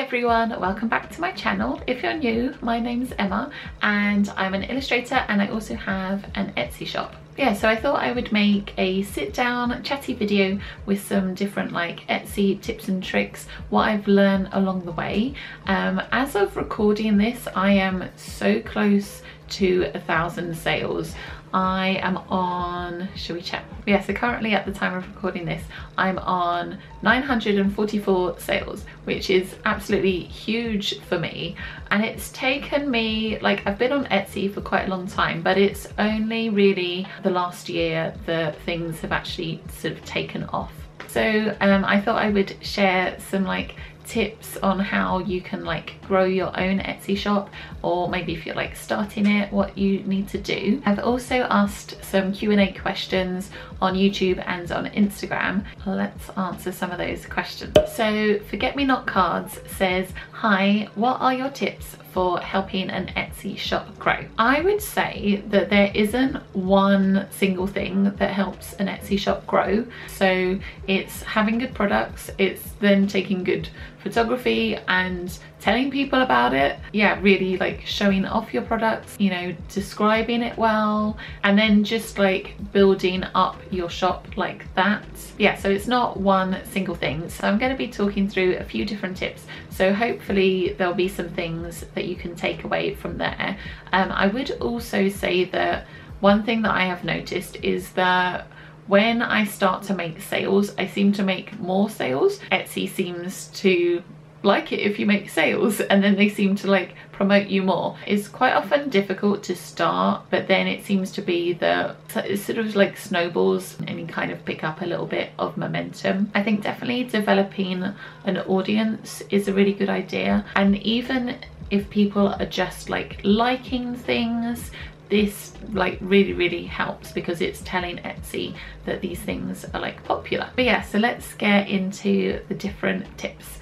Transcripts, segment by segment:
everyone, welcome back to my channel. If you're new, my name's Emma and I'm an illustrator and I also have an Etsy shop. Yeah, so I thought I would make a sit down chatty video with some different like Etsy tips and tricks, what I've learned along the way. As of recording this, I am so close to 1,000 sales. I am on, shall we check? Yeah, so currently at the time of recording this, I'm on 944 sales, which is absolutely huge for me. And it's taken me, like, I've been on Etsy for quite a long time, but it's only really the last year that things have actually sort of taken off. So I thought I would share some like tips on how you can like grow your own Etsy shop, or maybe if you're like starting it, what you need to do. I've also asked some Q&A questions on YouTube and on Instagram. Let's answer some of those questions. So Forget Me Not Cards says, hi, what are your tips for helping an Etsy shop grow? I would say that there isn't one single thing that helps an Etsy shop grow. So it's having good products, it's then taking good photography and telling people about it. Yeah, really like showing off your products, you know, describing it well, and then just like building up your shop like that. Yeah, so it's not one single thing. So I'm going to be talking through a few different tips. So hopefully there'll be some things that you can take away from there. I would also say that one thing that I have noticed is that when I start to make sales, I seem to make more sales. Etsy seems to like it if you make sales, and then they seem to like promote you more. It's quite often difficult to start, but then it seems to be that it sort of like snowballs and you kind of pick up a little bit of momentum. I think definitely developing an audience is a really good idea, and even if people are just like liking things, this like really helps because it's telling Etsy that these things are like popular. But yeah, so let's get into the different tips.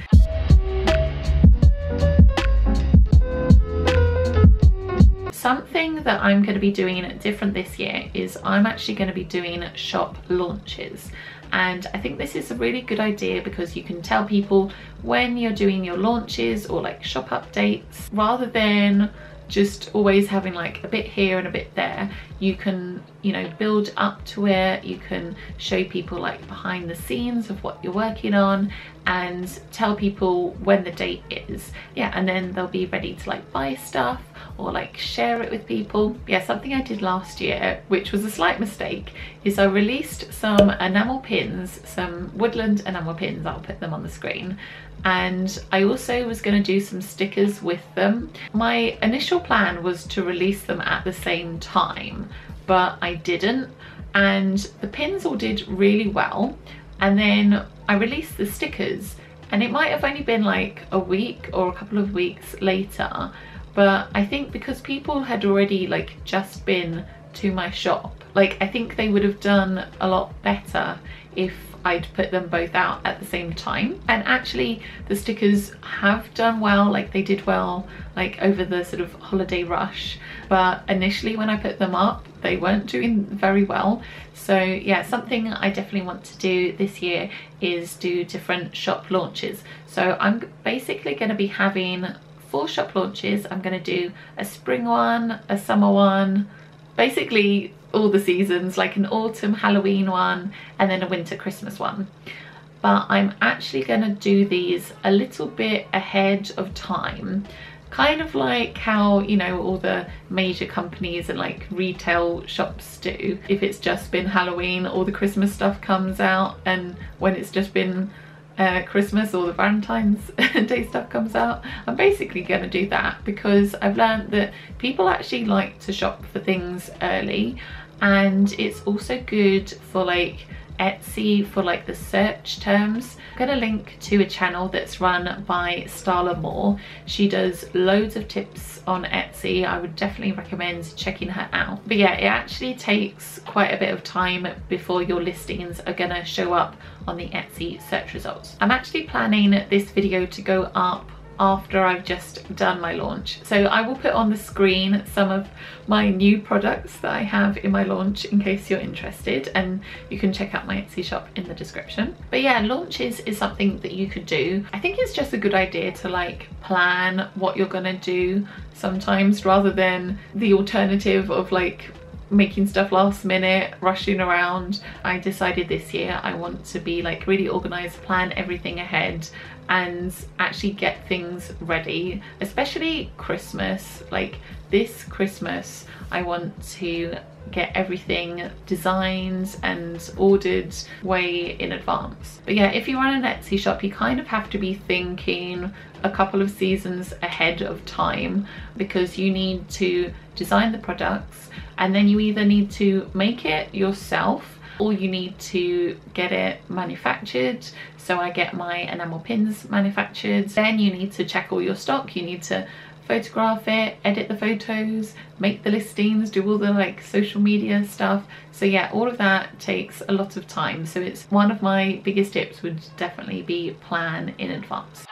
Something that I'm going to be doing different this year is I'm actually going to be doing shop launches. And I think this is a really good idea because you can tell people when you're doing your launches or like shop updates, rather than just always having like a bit here and a bit there. You can, you know, build up to it. You can show people like behind the scenes of what you're working on and tell people when the date is. Yeah, and then they'll be ready to like buy stuff or like share it with people. Yeah, something I did last year, which was a slight mistake, is I released some enamel pins, some woodland enamel pins. I'll put them on the screen. And I also was going to do some stickers with them. My initial plan was to release them at the same time, but I didn't, and the pins all did really well. And then I released the stickers and it might have only been like a week or a couple of weeks later, but I think because people had already like just been to my shop, like I think they would have done a lot better if I'd put them both out at the same time. And actually the stickers have done well, like they did well like over the sort of holiday rush, but initially when I put them up they weren't doing very well. So yeah, something I definitely want to do this year is do different shop launches. So I'm basically going to be having 4 shop launches. I'm going to do a spring one, a summer one, basically all the seasons, like an autumn Halloween one, and then a winter Christmas one. But I'm actually going to do these a little bit ahead of time, kind of like how, you know, all the major companies and like retail shops do. If it's just been Halloween, all the Christmas stuff comes out, and when it's just been Christmas or the Valentine's Day stuff comes out. I'm basically going to do that because I've learned that people actually like to shop for things early, and it's also good for like Etsy for like the search terms. I'm going to link to a channel that's run by Starla Moore. She does loads of tips on Etsy. I would definitely recommend checking her out. But yeah, it actually takes quite a bit of time before your listings are going to show up on the Etsy search results. I'm actually planning this video to go up after I've just done my launch. So I will put on the screen some of my new products that I have in my launch in case you're interested, and you can check out my Etsy shop in the description. But yeah, launches is something that you could do. I think it's just a good idea to like plan what you're gonna do sometimes, rather than the alternative of like making stuff last minute, rushing around. I decided this year I want to be like really organized, plan everything ahead and actually get things ready, especially Christmas. Like this Christmas I want to get everything designed and ordered way in advance. But yeah, if you run an Etsy shop, you kind of have to be thinking a couple of seasons ahead of time, because you need to design the products and then you either need to make it yourself or you need to get it manufactured. So I get my enamel pins manufactured. Then you need to check all your stock, you need to photograph it, edit the photos, make the listings, do all the like social media stuff. So yeah, all of that takes a lot of time. So it's one of my biggest tips would definitely be plan in advance.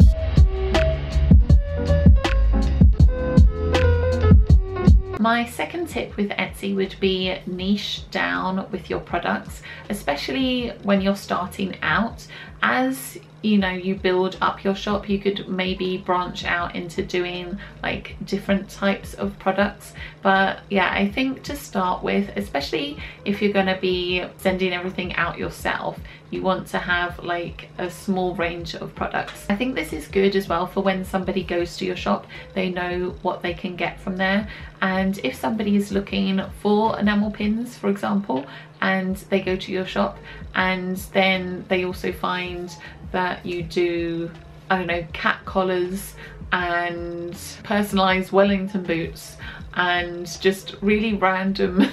My second tip with Etsy would be niche down with your products, especially when you're starting out. As you know, you build up your shop, you could maybe branch out into doing like different types of products. But yeah, I think to start with, especially if you're going to be sending everything out yourself, you want to have like a small range of products. I think this is good as well for when somebody goes to your shop, they know what they can get from there. And if somebody is looking for enamel pins, for example, and they go to your shop and then they also find that you do, I don't know, cat collars and personalized Wellington boots and just really random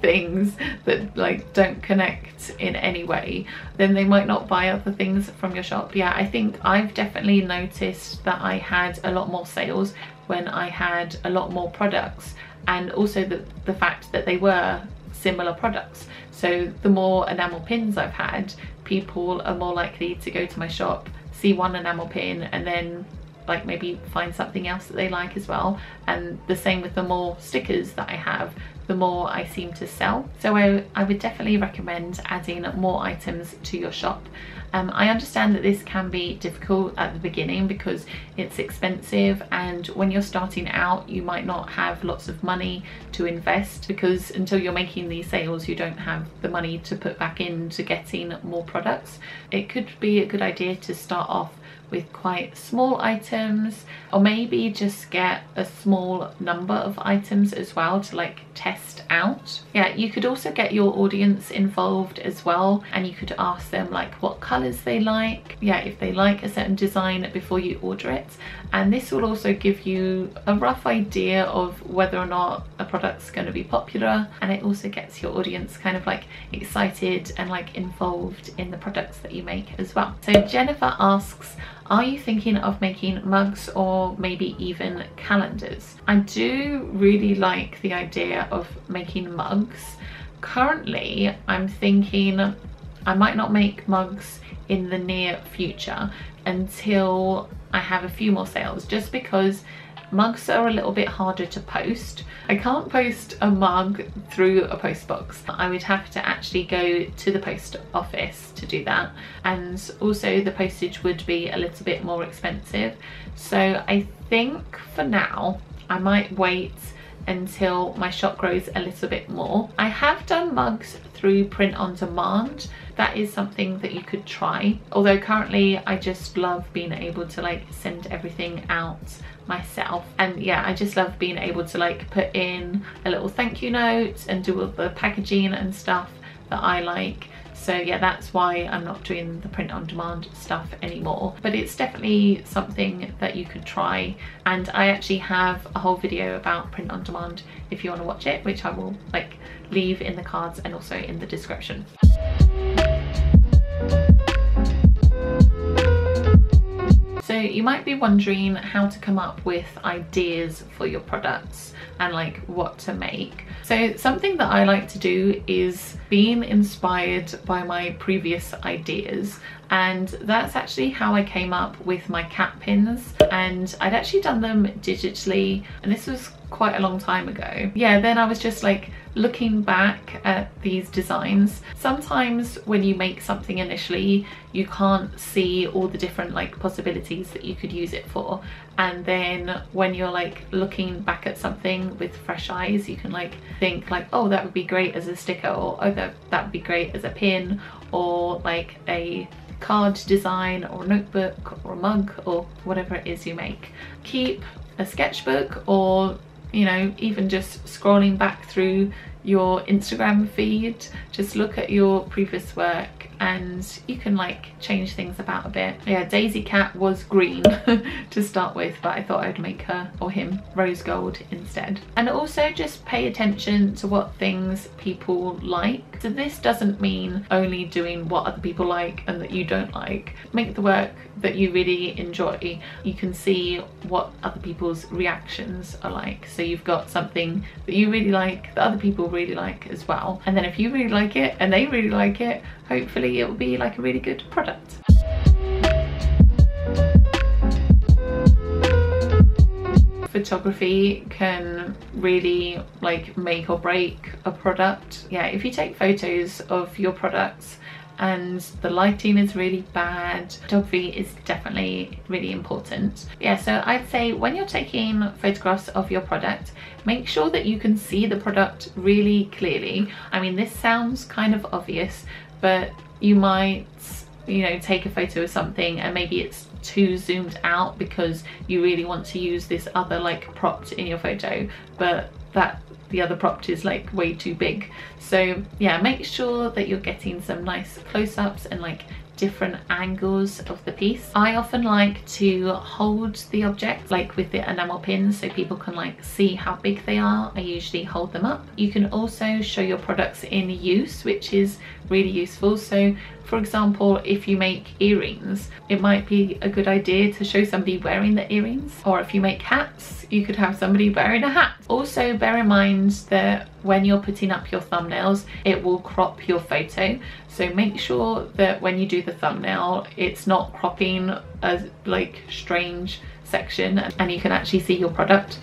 things that like don't connect in any way, then they might not buy other things from your shop. Yeah, I think I've definitely noticed that I had a lot more sales when I had a lot more products, and also the fact that they were similar products. So the more enamel pins I've had, people are more likely to go to my shop, see one enamel pin and then like maybe find something else that they like as well. And the same with the more stickers that I have, the more I seem to sell. So I would definitely recommend adding more items to your shop. I understand that this can be difficult at the beginning because it's expensive, and when you're starting out you might not have lots of money to invest, because until you're making these sales you don't have the money to put back into getting more products. It could be a good idea to start off with quite small items, or maybe just get a small number of items as well to like test out. Yeah, you could also get your audience involved as well, and you could ask them like what colors they like, yeah, if they like a certain design before you order it. And this will also give you a rough idea of whether or not a product's going to be popular, and it also gets your audience kind of like excited and like involved in the products that you make as well. So Jennifer asks, are you thinking of making mugs or maybe even calendars? I do really like the idea of making mugs. Currently, I'm thinking I might not make mugs in the near future until I have a few more sales, just because mugs are a little bit harder to post. I can't post a mug through a post box. I would have to actually go to the post office to do that, and also the postage would be a little bit more expensive. So I think for now I might wait until my shop grows a little bit more. I have done mugs through print on demand. That is something that you could try, although currently I just love being able to like send everything out myself. And yeah, I just love being able to like put in a little thank you note and do all the packaging and stuff that I like. So yeah, that's why I'm not doing the print on demand stuff anymore, but it's definitely something that you could try. And I actually have a whole video about print on demand if you want to watch it, which I will like leave in the cards and also in the description. So you might be wondering how to come up with ideas for your products and like what to make. So something that I like to do is being inspired by my previous ideas, and that's actually how I came up with my cat pins. And I'd actually done them digitally, and this was quite a long time ago. Yeah, then I was just like looking back at these designs. Sometimes when you make something initially, you can't see all the different like possibilities that you could use it for, and then when you're like looking back at something with fresh eyes, you can like think like, oh, that would be great as a sticker, or oh, that would be great as a pin, or like a card design, or a notebook, or a mug, or whatever it is you make. Keep a sketchbook, or you know, even just scrolling back through your Instagram feed, just look at your previous work and you can like change things about a bit. Yeah, Daisy Cat was green to start with, but I thought I'd make her or him rose gold instead. And also just pay attention to what things people like. So this doesn't mean only doing what other people like and that you don't like. Make the work that you really enjoy. You can see what other people's reactions are like. So you've got something that you really like that other people really like as well. And then if you really like it and they really like it, hopefully it will be like a really good product. Photography can really like make or break a product. Yeah, if you take photos of your products and the lighting is really bad, photography is definitely really important. Yeah, so I'd say when you're taking photographs of your product, make sure that you can see the product really clearly. I mean, this sounds kind of obvious, but you might, you know, take a photo of something and maybe it's too zoomed out because you really want to use this other like prop in your photo, but the other prop is like way too big. So yeah, make sure that you're getting some nice close-ups and like different angles of the piece. I often like to hold the object like with the enamel pins so people can like see how big they are. I usually hold them up. You can also show your products in use, which is really useful. So for example, if you make earrings, it might be a good idea to show somebody wearing the earrings, or if you make hats, you could have somebody wearing a hat. Also bear in mind that when you're putting up your thumbnails, it will crop your photo, so make sure that when you do the thumbnail, it's not cropping a like strange section and you can actually see your product.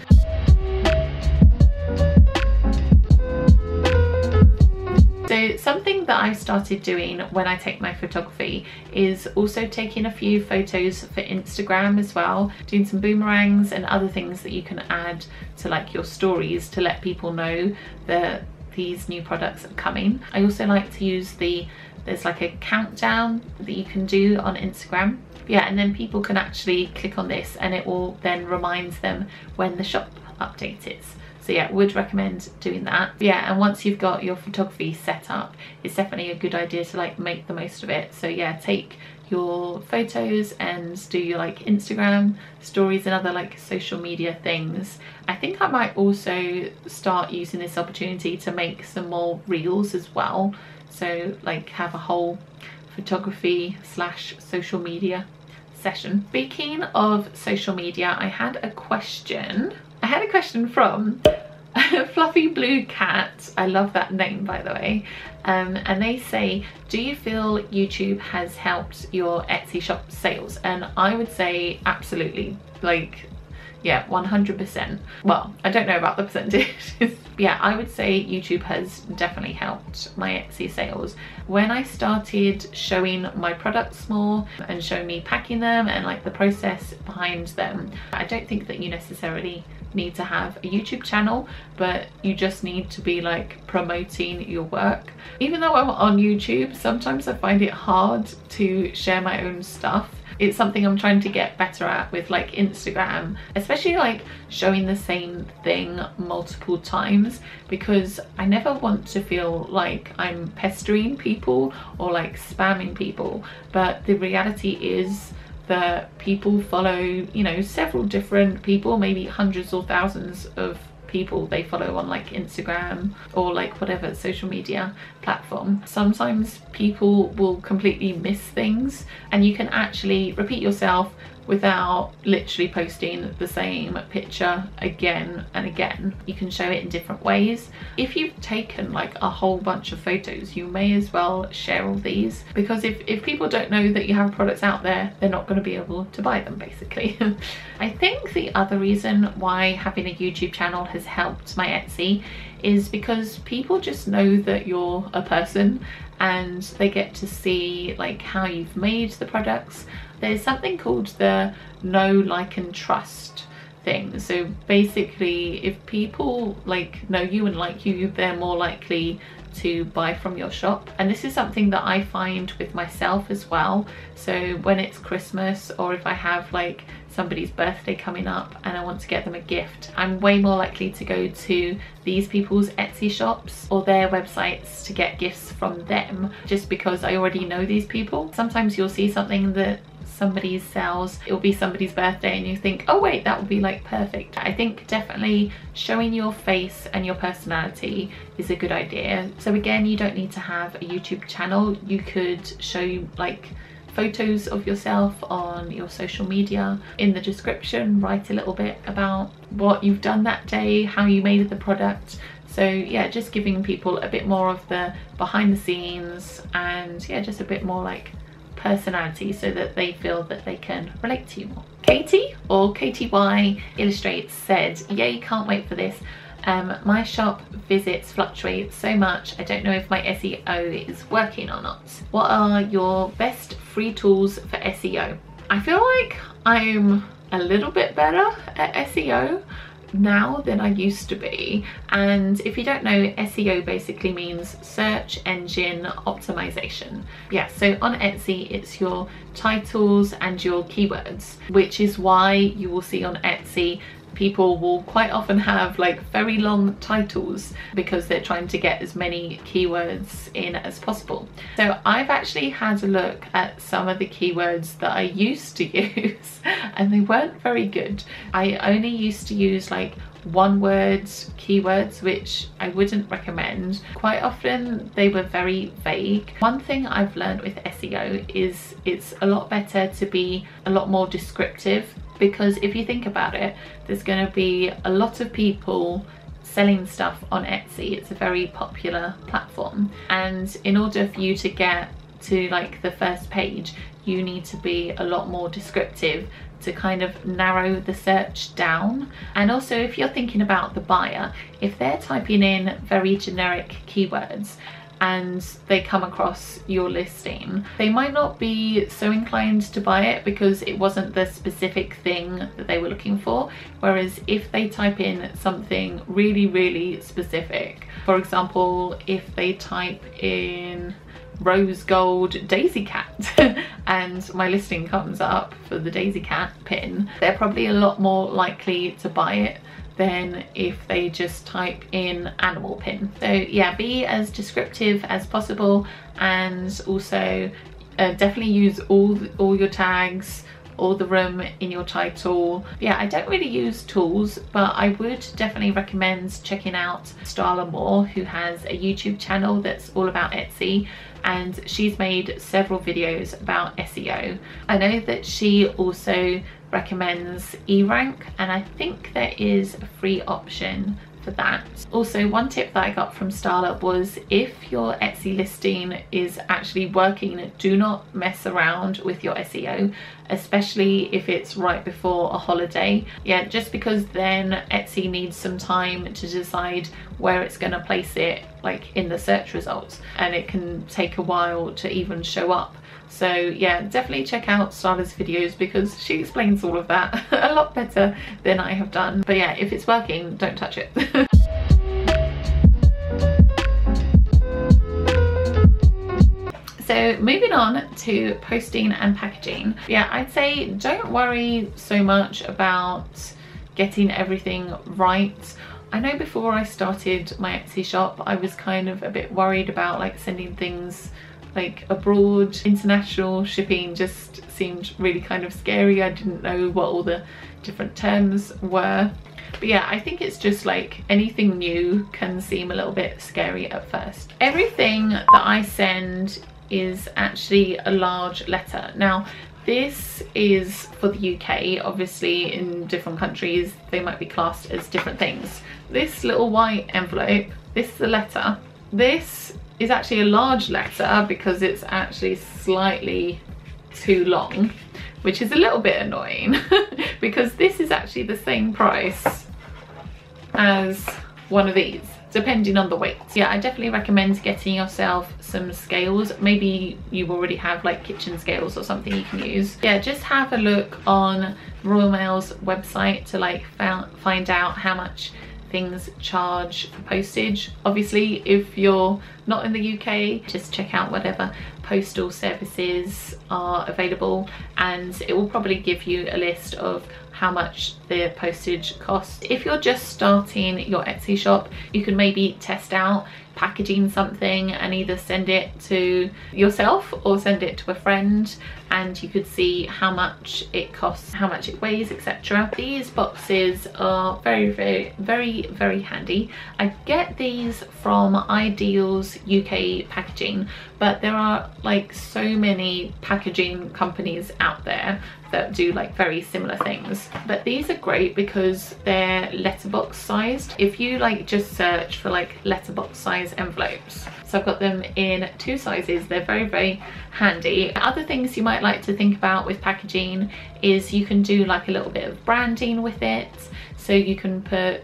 So something that I've started doing when I take my photography is also taking a few photos for Instagram as well, doing some boomerangs and other things that you can add to like your stories to let people know that these new products are coming. I also like to use there's like a countdown that you can do on Instagram. Yeah, and then people can actually click on this and it will then remind them when the shop update is. So yeah, would recommend doing that. Yeah, and once you've got your photography set up, it's definitely a good idea to like make the most of it. So yeah, take your photos and do your like Instagram stories and other like social media things. I think I might also start using this opportunity to make some more reels as well. So like have a whole photography / social media session. Speaking of social media, I had a question from Fluffy Blue Cat. I love that name, by the way. And they say, do you feel YouTube has helped your Etsy shop sales? And I would say absolutely. Like, yeah, 100%. Well, I don't know about the percentages. Yeah, I would say YouTube has definitely helped my Etsy sales. When I started showing my products more and showing me packing them and like the process behind them, I don't think that you necessarily need to have a YouTube channel, but you just need to be like promoting your work. Even though I'm on YouTube, sometimes I find it hard to share my own stuff. It's something I'm trying to get better at with like Instagram, especially like showing the same thing multiple times, because I never want to feel like I'm pestering people or like spamming people. But the reality is that people follow, you know, several different people, maybe hundreds or thousands of people they follow on like Instagram or like whatever social media platform. Sometimes people will completely miss things, and you can actually repeat yourself, without literally posting the same picture again and again. You can show it in different ways. If you've taken like a whole bunch of photos, you may as well share all these, because if people don't know that you have products out there, they're not going to be able to buy them basically. I think the other reason why having a YouTube channel has helped my Etsy is because people just know that you're a person and they get to see like how you've made the products. There's something called the know, like and trust thing. So basically if people like know you and like you, they're more likely to buy from your shop. And this is something that I find with myself as well. So when it's Christmas, or if I have like somebody's birthday coming up and I want to get them a gift, I'm way more likely to go to these people's Etsy shops or their websites to get gifts from them, just because I already know these people. Sometimes you'll see something that somebody sells, it'll be somebody's birthday, and you think, oh wait, that would be like perfect. I think definitely showing your face and your personality is a good idea. So again, you don't need to have a YouTube channel. You could show like photos of yourself on your social media. In the description, write a little bit about what you've done that day, how you made the product. So yeah, just giving people a bit more of the behind the scenes, and yeah, just a bit more like personality, so that they feel that they can relate to you more. Katie, or KTY Illustrates, said, yay, can't wait for this. My shop visits fluctuate so much, I don't know if my SEO is working or not. What are your best free tools for SEO? I feel like I'm a little bit better at SEO now than I used to be. And if you don't know, SEO basically means search engine optimization. Yeah, so on Etsy it's your titles and your keywords, which is why you will see on Etsy people will quite often have like very long titles, because they're trying to get as many keywords in as possible. So I've actually had a look at some of the keywords that I used to use and they weren't very good. I only used to use like one word keywords, which I wouldn't recommend. Quite often they were very vague. One thing I've learned with SEO is it's a lot better to be a lot more descriptive, because if you think about it, there's going to be a lot of people selling stuff on Etsy. It's a very popular platform, and in order for you to get to like the first page, you need to be a lot more descriptive to kind of narrow the search down. And also, if you're thinking about the buyer, if they're typing in very generic keywords and they come across your listing, they might not be so inclined to buy it because it wasn't the specific thing that they were looking for. Whereas if they type in something really, really specific, for example, if they type in rose gold daisy cat and my listing comes up for the daisy cat pin, they're probably a lot more likely to buy it than if they just type in animal pin. So yeah, be as descriptive as possible, and also definitely use all your tags, all the room in your title. Yeah, I don't really use tools, but I would definitely recommend checking out Starla Moore, who has a YouTube channel that's all about Etsy, and she's made several videos about SEO. I know that she also recommends eRank, and I think there is a free option for that. Also, one tip that I got from Starla was, if your Etsy listing is actually working, do not mess around with your SEO, especially if it's right before a holiday. Yeah, just because then Etsy needs some time to decide where it's going to place it, like in the search results, and it can take a while to even show up. So yeah, definitely check out Starla's videos, because she explains all of that a lot better than I have done. But yeah, if it's working, don't touch it. So moving on to posting and packaging. Yeah, I'd say don't worry so much about getting everything right. I know before I started my Etsy shop, I was kind of a bit worried about like sending things like abroad. International shipping just seemed really kind of scary. I didn't know what all the different terms were. But yeah, I think it's just like anything new can seem a little bit scary at first. Everything that I send is actually a large letter. Now, This is for the UK. Obviously in different countries they might be classed as different things. This little white envelope, this is the letter. This is actually a large letter because it's actually slightly too long, which is a little bit annoying because this is actually the same price as one of these, depending on the weight. Yeah, I definitely recommend getting yourself some scales. Maybe you already have like kitchen scales or something you can use. Yeah, just have a look on Royal Mail's website to like find out how much things charge for postage. Obviously if you're not in the UK, just check out whatever postal services are available and it will probably give you a list of how much the postage costs. If you're just starting your Etsy shop, you can maybe test out packaging something and either send it to yourself or send it to a friend, and you could see how much it costs, how much it weighs, etc. These boxes are very handy. I get these from Ideal's UK packaging, but there are like so many packaging companies out there that do like very similar things, but these are great because they're letterbox sized. If you like just search for like letterbox size envelopes, so I've got them in 2 sizes. They're very handy. Other things you might like to think about with packaging is you can do like a little bit of branding with it, so you can put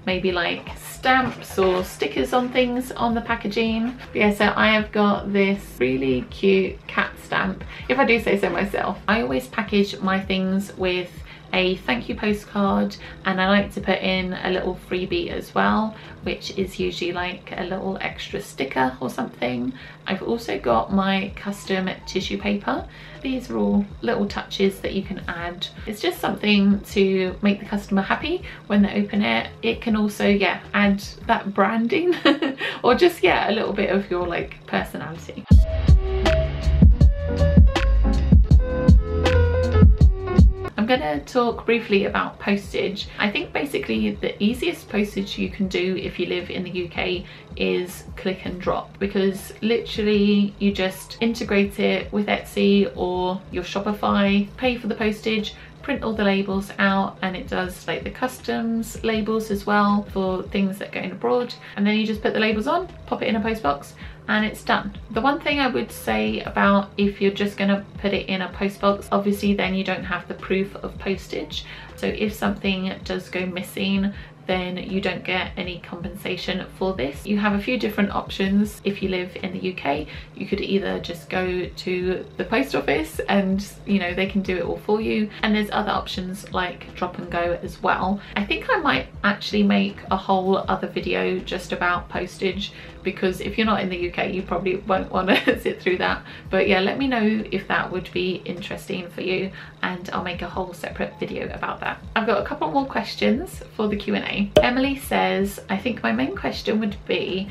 maybe like stamps or stickers on things on the packaging. But yeah, so I have got this really cute cat stamp, if I do say so myself. I always package my things with a thank you postcard, and I like to put in a little freebie as well, which is usually like a little extra sticker or something. I've also got my custom tissue paper. These are all little touches that you can add. It's just something to make the customer happy when they open it. It can also, yeah, add that branding or just, yeah, a little bit of your like personality. I'm going to talk briefly about postage. I think basically the easiest postage you can do if you live in the UK is click and drop, because literally you just integrate it with Etsy or your Shopify, pay for the postage, print all the labels out, and it does like the customs labels as well for things that go in abroad, and then you just put the labels on, pop it in a post box, and it's done. The one thing I would say about if you're just going to put it in a post box, obviously then you don't have the proof of postage, so if something does go missing then you don't get any compensation for this. You have a few different options. If you live in the UK, you could either just go to the post office and, you know, they can do it all for you, and there's other options like drop and go as well. I think I might actually make a whole other video just about postage, because if you're not in the UK you probably won't want to sit through that. But yeah, let me know if that would be interesting for you and I'll make a whole separate video about that. I've got a couple more questions for the Q&A. Emily says, I think my main question would be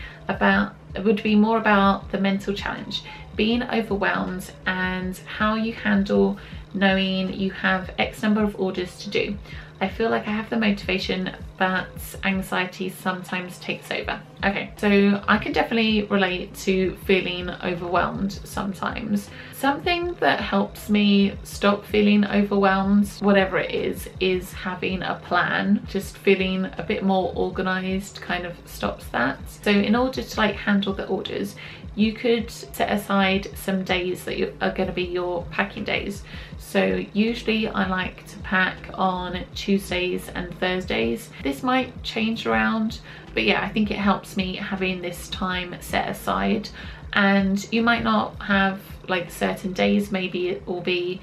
more about the mental challenge, being overwhelmed, and how you handle knowing you have X number of orders to do. I feel like I have the motivation, but anxiety sometimes takes over. Okay, so I can definitely relate to feeling overwhelmed sometimes. Something that helps me stop feeling overwhelmed, whatever it is having a plan. Just feeling a bit more organized kind of stops that. So in order to like handle the orders, you could set aside some days that are going to be your packing days. So usually I like to pack on Tuesdays and Thursdays. This might change around, but yeah, I think it helps me having this time set aside. And you might not have like certain days, maybe it will be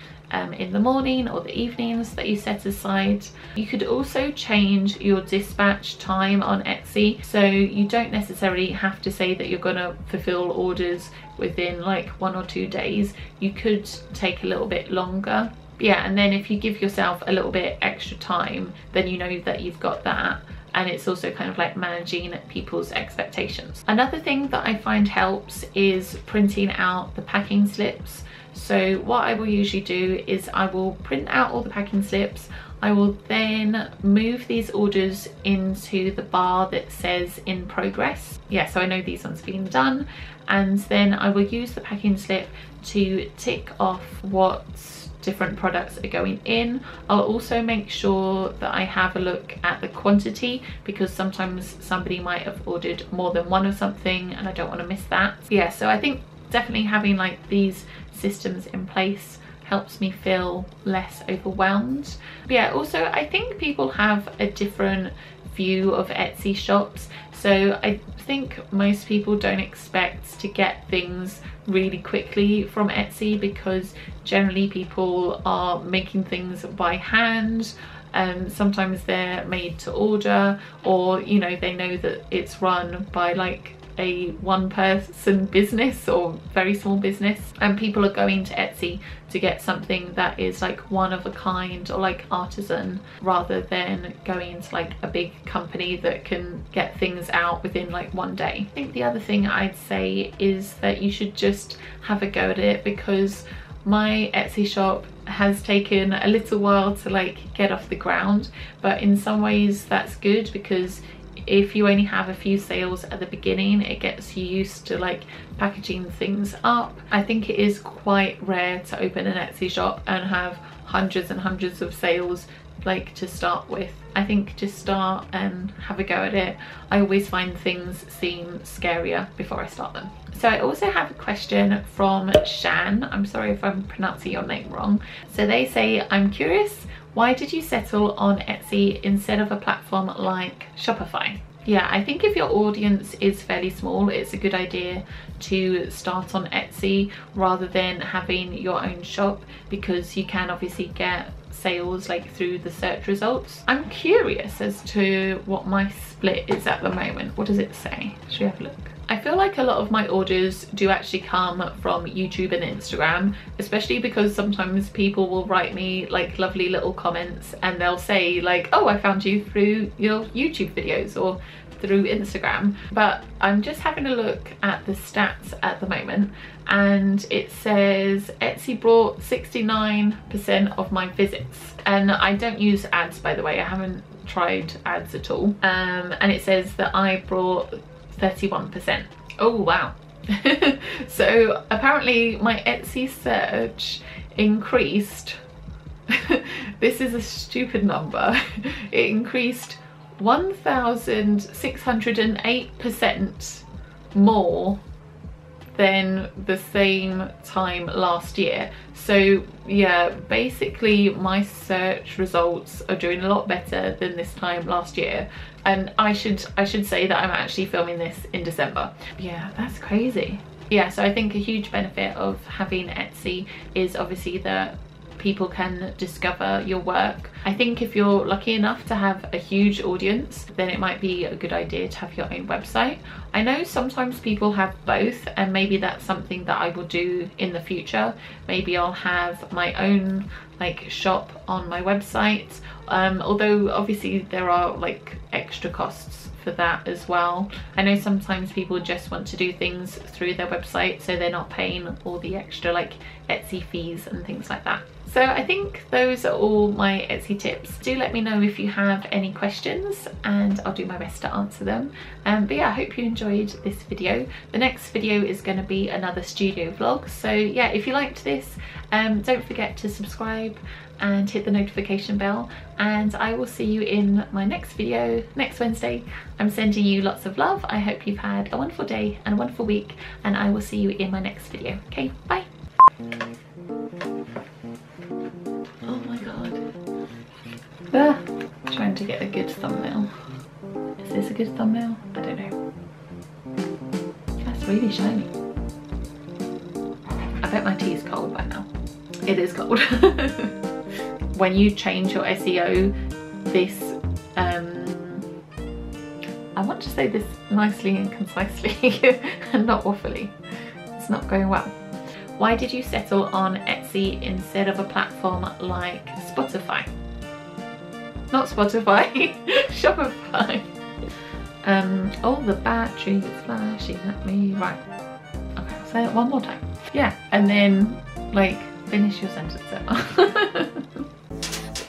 in the morning or the evenings that you set aside. You could also change your dispatch time on Etsy, so you don't necessarily have to say that you're gonna fulfill orders within like 1 or 2 days. You could take a little bit longer. Yeah, and then if you give yourself a little bit extra time, then you know that you've got that. And it's also kind of like managing people's expectations. Another thing that I find helps is printing out the packing slips. So what I will usually do is I will print out all the packing slips. I will then move these orders into the bar that says in progress. Yeah, so I know these ones have been done. And then I will use the packing slip to tick off what's different products are going in. I'll also make sure that I have a look at the quantity, because sometimes somebody might have ordered more than one of something and I don't want to miss that. Yeah, so I think definitely having like these systems in place helps me feel less overwhelmed. But yeah, also I think people have a different view of Etsy shops. So I think most people don't expect to get things really quickly from Etsy, because generally people are making things by hand. Sometimes they're made to order, or you know, they know that it's run by like a one-person business or very small business, and people are going to Etsy to get something that is like one of a kind or like artisan, rather than going to like a big company that can get things out within like one day. I think the other thing I'd say is that you should just have a go at it, because my Etsy shop has taken a little while to like get off the ground, but in some ways that's good, because if you only have a few sales at the beginning, it gets you used to like packaging things up. I think it is quite rare to open an Etsy shop and have hundreds and hundreds of sales like to start with. I think just start and have a go at it. I always find things seem scarier before I start them. So I also have a question from Shan. I'm sorry if I'm pronouncing your name wrong. So they say, I'm curious, why did you settle on Etsy instead of a platform like Shopify? Yeah, I think if your audience is fairly small, it's a good idea to start on Etsy rather than having your own shop, because you can obviously get sales like through the search results. I'm curious as to what my split is at the moment. What does it say? Should we have a look? I feel like a lot of my orders do actually come from YouTube and Instagram, especially because sometimes people will write me like lovely little comments and they'll say like, oh, I found you through your YouTube videos or through Instagram. But I'm just having a look at the stats at the moment, and it says Etsy brought 69% of my visits, and I don't use ads, by the way. I haven't tried ads at all. And it says that I brought 31%. Oh wow. So apparently my Etsy search increased this is a stupid number. It increased 1,608% more than the same time last year. So yeah, basically my search results are doing a lot better than this time last year. And I should say that I'm actually filming this in December. Yeah, that's crazy. Yeah, so I think a huge benefit of having Etsy is obviously that people can discover your work. I think if you're lucky enough to have a huge audience, then it might be a good idea to have your own website. I know sometimes people have both, and maybe that's something that I will do in the future. Maybe I'll have my own like shop on my website, although obviously there are like extra costs for that as well. I know sometimes people just want to do things through their website, so they're not paying all the extra like Etsy fees and things like that. So I think those are all my Etsy tips. Do let me know if you have any questions and I'll do my best to answer them. But yeah, I hope you enjoyed this video. The next video is going to be another studio vlog. So yeah, if you liked this, don't forget to subscribe and hit the notification bell, and I will see you in my next video next Wednesday. I'm sending you lots of love. I hope you've had a wonderful day and a wonderful week, and I will see you in my next video. Okay, bye. Oh my god. Trying to get a good thumbnail. Is this a good thumbnail? I don't know. That's really shiny. I bet my tea is cold by now. It is cold. When you change your SEO, this, I want to say this nicely and concisely and not waffly. It's not going well. Why did you settle on Etsy instead of a platform like Spotify? Not Spotify, Shopify. Oh, the battery is flashing at me. Right. Okay, I'll say it one more time. Yeah, and then like finish your sentence, Emma.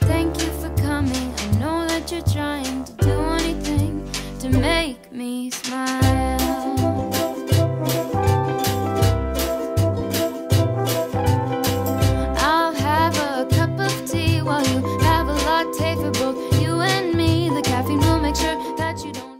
Thank you for coming. I know that you're trying to do anything to make me smile.